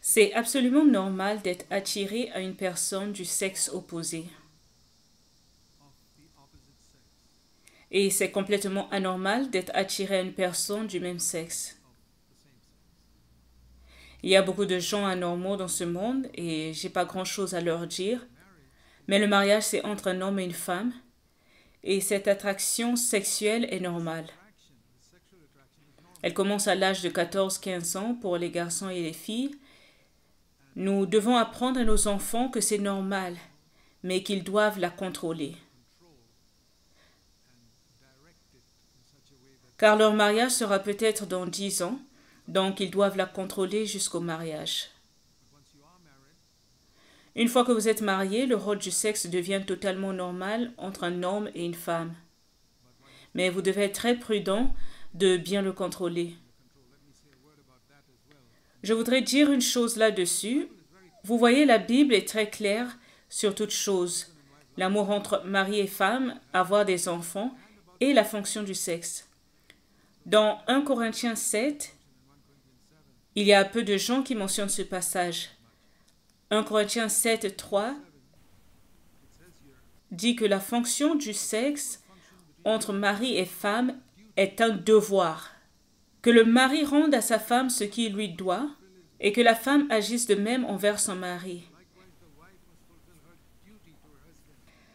C'est absolument normal d'être attiré à une personne du sexe opposé. Et c'est complètement anormal d'être attiré à une personne du même sexe. Il y a beaucoup de gens anormaux dans ce monde et j'ai pas grand-chose à leur dire. Mais le mariage, c'est entre un homme et une femme. Et cette attraction sexuelle est normale. Elle commence à l'âge de 14-15 ans pour les garçons et les filles. Nous devons apprendre à nos enfants que c'est normal, mais qu'ils doivent la contrôler. Car leur mariage sera peut-être dans 10 ans, donc ils doivent la contrôler jusqu'au mariage. Une fois que vous êtes marié, le rôle du sexe devient totalement normal entre un homme et une femme. Mais vous devez être très prudent de bien le contrôler. Je voudrais dire une chose là-dessus. Vous voyez, la Bible est très claire sur toute chose. L'amour entre mari et femme, avoir des enfants et la fonction du sexe. Dans 1 Corinthiens 7, il y a peu de gens qui mentionnent ce passage. 1 Corinthiens 7, 3 dit que la fonction du sexe entre mari et femme est un devoir. Que le mari rende à sa femme ce qu'il lui doit et que la femme agisse de même envers son mari.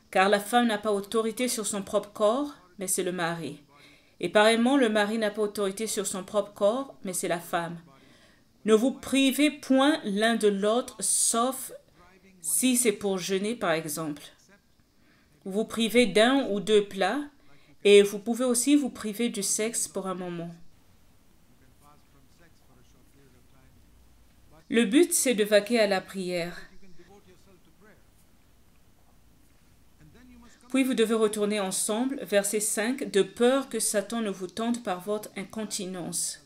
Car la femme n'a pas autorité sur son propre corps, mais c'est le mari. Et pareillement, le mari n'a pas autorité sur son propre corps, mais c'est la femme. Ne vous privez point l'un de l'autre, sauf si c'est pour jeûner, par exemple. Vous vous privez d'un ou deux plats, et vous pouvez aussi vous priver du sexe pour un moment. Le but, c'est de vaquer à la prière. Puis vous devez retourner ensemble, verset 5, de peur que Satan ne vous tente par votre incontinence.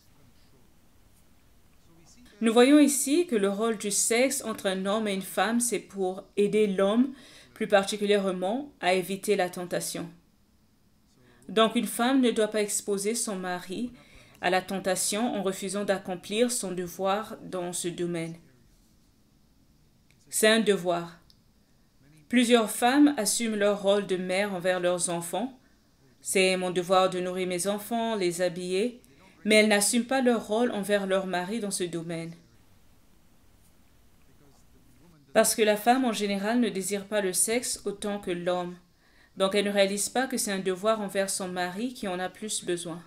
Nous voyons ici que le rôle du sexe entre un homme et une femme, c'est pour aider l'homme, plus particulièrement, à éviter la tentation. Donc une femme ne doit pas exposer son mari à la tentation en refusant d'accomplir son devoir dans ce domaine. C'est un devoir. Plusieurs femmes assument leur rôle de mère envers leurs enfants. C'est mon devoir de nourrir mes enfants, les habiller, mais elles n'assument pas leur rôle envers leur mari dans ce domaine. Parce que la femme en général ne désire pas le sexe autant que l'homme. Donc elle ne réalise pas que c'est un devoir envers son mari qui en a plus besoin.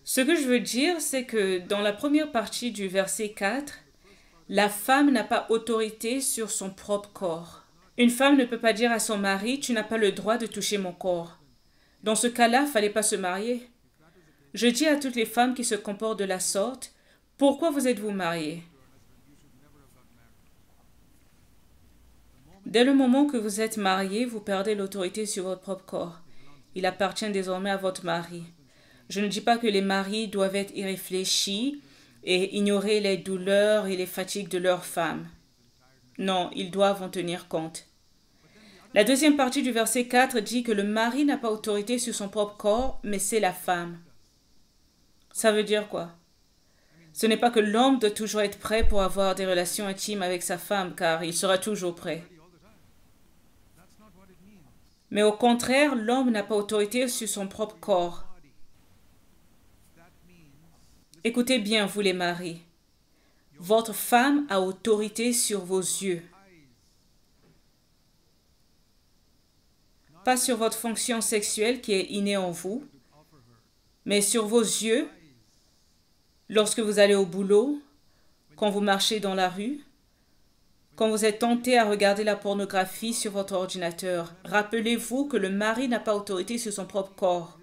Ce que je veux dire, c'est que dans la première partie du verset 4, la femme n'a pas autorité sur son propre corps. Une femme ne peut pas dire à son mari « Tu n'as pas le droit de toucher mon corps ». Dans ce cas-là, il ne fallait pas se marier. Je dis à toutes les femmes qui se comportent de la sorte « Pourquoi vous êtes-vous mariées ?» Dès le moment que vous êtes marié, vous perdez l'autorité sur votre propre corps. Il appartient désormais à votre mari. Je ne dis pas que les maris doivent être irréfléchis et ignorer les douleurs et les fatigues de leurs femmes. Non, ils doivent en tenir compte. La deuxième partie du verset 4 dit que le mari n'a pas autorité sur son propre corps, mais c'est la femme. Ça veut dire quoi? Ce n'est pas que l'homme doit toujours être prêt pour avoir des relations intimes avec sa femme, car il sera toujours prêt. Mais au contraire, l'homme n'a pas autorité sur son propre corps. Écoutez bien, vous les maris. Votre femme a autorité sur vos yeux. Pas sur votre fonction sexuelle qui est innée en vous, mais sur vos yeux, lorsque vous allez au boulot, quand vous marchez dans la rue, quand vous êtes tenté à regarder la pornographie sur votre ordinateur. Rappelez-vous que le mari n'a pas autorité sur son propre corps.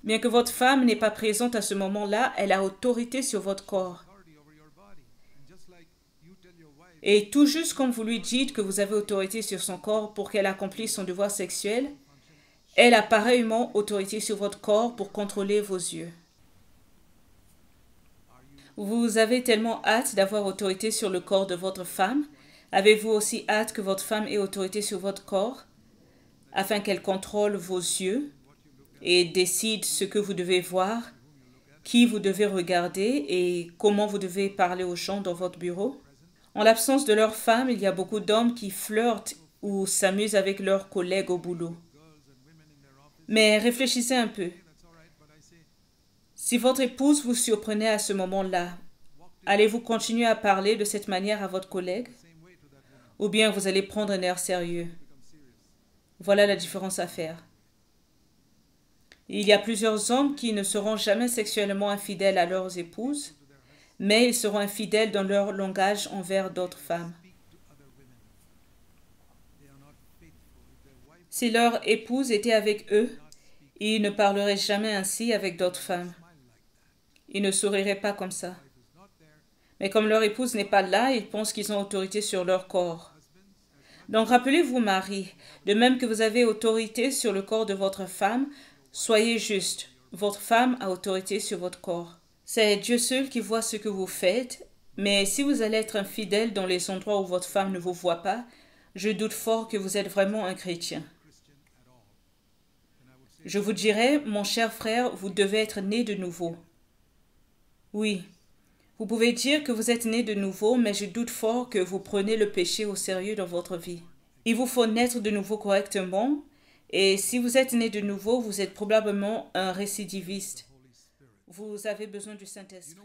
Bien que votre femme n'est pas présente à ce moment-là, elle a autorité sur votre corps. Et tout juste comme vous lui dites que vous avez autorité sur son corps pour qu'elle accomplisse son devoir sexuel, elle a pareillement autorité sur votre corps pour contrôler vos yeux. Vous avez tellement hâte d'avoir autorité sur le corps de votre femme. Avez-vous aussi hâte que votre femme ait autorité sur votre corps, afin qu'elle contrôle vos yeux? et décide ce que vous devez voir, qui vous devez regarder et comment vous devez parler aux gens dans votre bureau. En l'absence de leurs femmes, il y a beaucoup d'hommes qui flirtent ou s'amusent avec leurs collègues au boulot. Mais réfléchissez un peu. Si votre épouse vous surprenait à ce moment-là, allez-vous continuer à parler de cette manière à votre collègue? Ou bien vous allez prendre un air sérieux? Voilà la différence à faire. Il y a plusieurs hommes qui ne seront jamais sexuellement infidèles à leurs épouses, mais ils seront infidèles dans leur langage envers d'autres femmes. Si leur épouse était avec eux, ils ne parleraient jamais ainsi avec d'autres femmes. Ils ne souriraient pas comme ça. Mais comme leur épouse n'est pas là, ils pensent qu'ils ont autorité sur leur corps. Donc rappelez-vous, mari, de même que vous avez autorité sur le corps de votre femme, soyez juste. Votre femme a autorité sur votre corps. C'est Dieu seul qui voit ce que vous faites, mais si vous allez être infidèle dans les endroits où votre femme ne vous voit pas, je doute fort que vous êtes vraiment un chrétien. Je vous dirais, mon cher frère, vous devez être né de nouveau. Oui, vous pouvez dire que vous êtes né de nouveau, mais je doute fort que vous preniez le péché au sérieux dans votre vie. Il vous faut naître de nouveau correctement, et si vous êtes né de nouveau, vous êtes probablement un récidiviste. Vous avez besoin du Saint-Esprit.